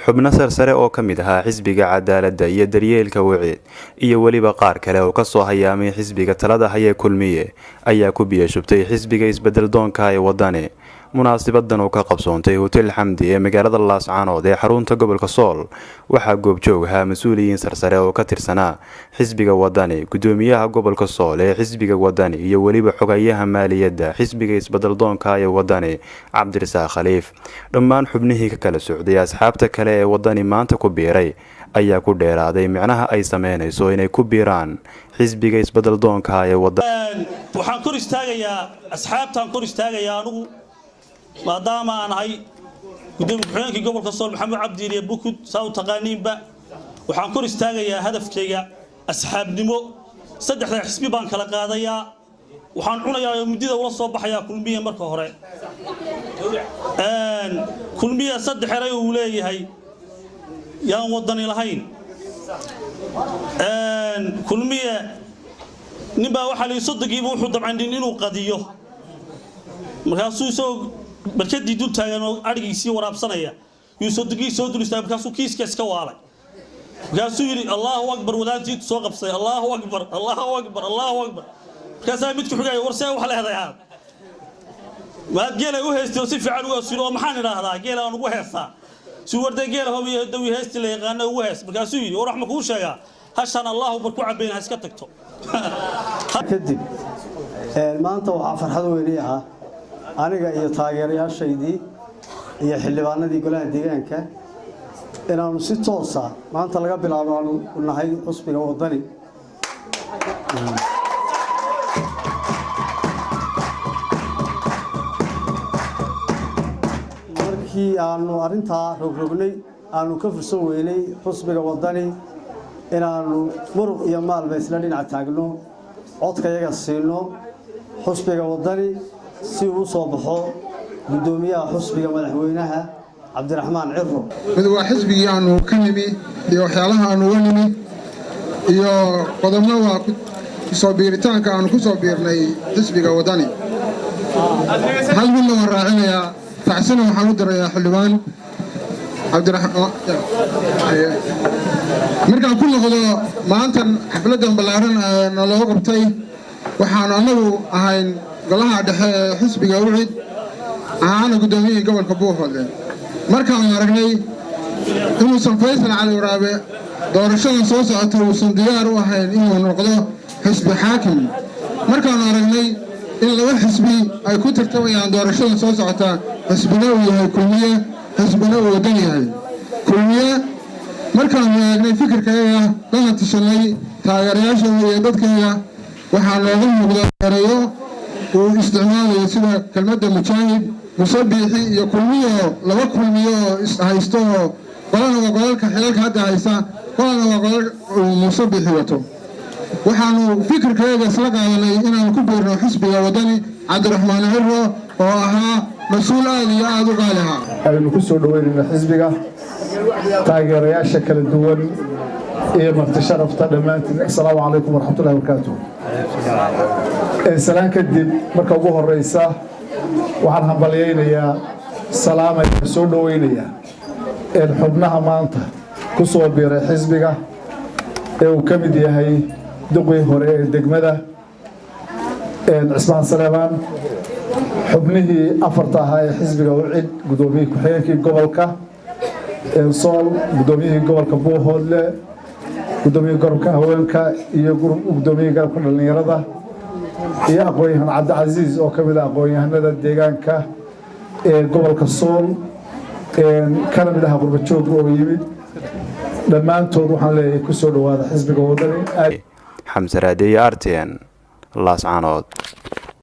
xubno sarsare oo ka mid ahaa xisbiga cadaaladda iyo daryeelka wiciid iyo weliba qaar kale oo kasoo hayaamay xisbiga talada haya kulmiye ayaa ku biyashubtay xisbiga isbedel doonka ee wadani. munaasibadan oo ka qabsoontay hotel xamdi ee magaalada laascaanood ee xarunta gobolka sool waxaa goobjoog ahaa mas-uuliyiin sarsare oo ka tirsanaa xisbiga wadani, gudoomiyaha gobolka sool ee xisbiga wadani iyo weliba xogayaha maaliyadda xisbiga isbedel doonka ee wadani cabdirasaaq khaliif. dhammaan xubnihii ka kala socday asxaabta kale ee wadani maanta ku biiray ayaa ku dheeraaday micnaha ay sameynayso inay ku biiraan xisbiga isbedel doonka ee wadani. waxaan kor istaagayaa asxaabtaan kor istaagayaa anigu maadaama aan ahay gudoomiye ku-xigeenka gobolka sool maxamed cabdi iyo bukud saa u taqaaniinba waxaan kor istaagayaa hadafkayga asxaabnimo. saddexda xisbi baan kala qaadayaa, waxaan cunayaa muddada ula soo baxayaa kulmiye. marka hore kulmiye saddex eray uu leeyahay yaan wadani lahayn. kulmiye ninbaa waxaa la sodogiiba wuxuu dabcandhin inuu qadiyo, markaasuu soo barkadii dul taagan oo arigiisii waraabsanaya yuu sodogii soo dul istaagay, markaasuu kiiska iska waalay, markaasuu yidhi allahu akbar, wadaantiitu soo qabsay allahu akbar allahu akbar allahu akbar. markaasaa midku xigaya war see wax leedahay waad geela u heystay oo si fiican uga siro oo maxaan idhaahdaa geela aan ugu heestaa si warday geela hobiyo dawi heystii la yaqaano ugu hees. markaasuu yidhi war wax ma kuu sheegaa hashan allahu akbar ku cabeyn ha iska tagto. kadib maanta waxaa farxad weyn ah aniga iyo taageerayaashaydii iyo xildhibaanadii golaha deegaanka inaanu si toos ah maanta laga bilaabo aanu nahay xisbiga wadani. markii aanu arintaa rogrognay aanu ka fursan weynay xisbiga wadani inaanu muruq iyo maalba isla dhinac taagno, codkayaga siino xisbiga wadani si uu soo baxo gudoomiyaha xisbiga madaxweynaha cabdiraxmaan cirro. mid waa xisbigii aanu ka nimi iyo waxyaalaha aanu uga nimi iyo qodobna waa kusoo biiritaanka aanu ku soo biirnay xisbiga wadani. hal midna waan raacinayaa, tacsina waxaan u dirayaa xildhibaan cabdiraxmaan. markaan ku noqdo maantan xafladan ballaaran naloo qabtay, waxaanu annagu ahayn golaha dhexe ee xisbiga wiciid ahaana gudoomiyihii gobolka buuhoodle. markaanu aragnay inuusan faysal cali waraabe doorashadan soo socota uusan diyaar u ahayn inuu noqdo xisbi xaakim, markaanu aragnay in laba xisbi ay ku tartamayaan doorashadan soo socota, xisbina uu yahay kulmiye, xisbina uu wadan yahay kulmiye. markaanu eegnay fikirkayaga lana tishanay taageerayaashooda iyo dadkayga, waxaa nooga muuqda erayo uu isticmaalayo sida kelmadda mujaahid, musabiixi iyo kulmiyo, laba kulmiyo oo ishaysto oo qolana waa qolalka xilalka hadda haysa, qolana waa qolal uu musabiixi wato. waxaanu fikirkayaga isla qaadanay inaanu ku biirno xisbiga wadani cabdiraxmaan cirro oo ahaa mas-uul aad iyo aad u qaali ahaa. aynu ku soo dhaweynayna xisbiga taageerayaasha kala duwan iyo marti sharafta dhammaantiin. assalaamu calaykum waraxmatullahi wabarakaatuh. salaan kadib marka ugu horeysa waxaan hambalyaynayaa salaamaya soo dhaweynayaa xubnaha maanta ku soo biiray xisbiga ee uu ka mid yahay duqii hore ee degmada cismaan saleebaan, xubnihii afarta ahaa ee xisbiga wicid, gudoomiyihii ku-xigeenkii gobolka sool, gudoomiyihii gobolka buuhoodle, gudoomiyihii garabka haweenka iyo gudoomiyihii garabka dhallinyarada iyo aqoon-yahan cabdicasiis oo ka mid ah aqoon-yahanada deegaanka ee gobolka sool kana mid aha qurbajooga oo yimid. dhammaantood waxaan leeyahay ku soo dhawaada xisbiga wadani. xamse raadiye RTN laascaanood.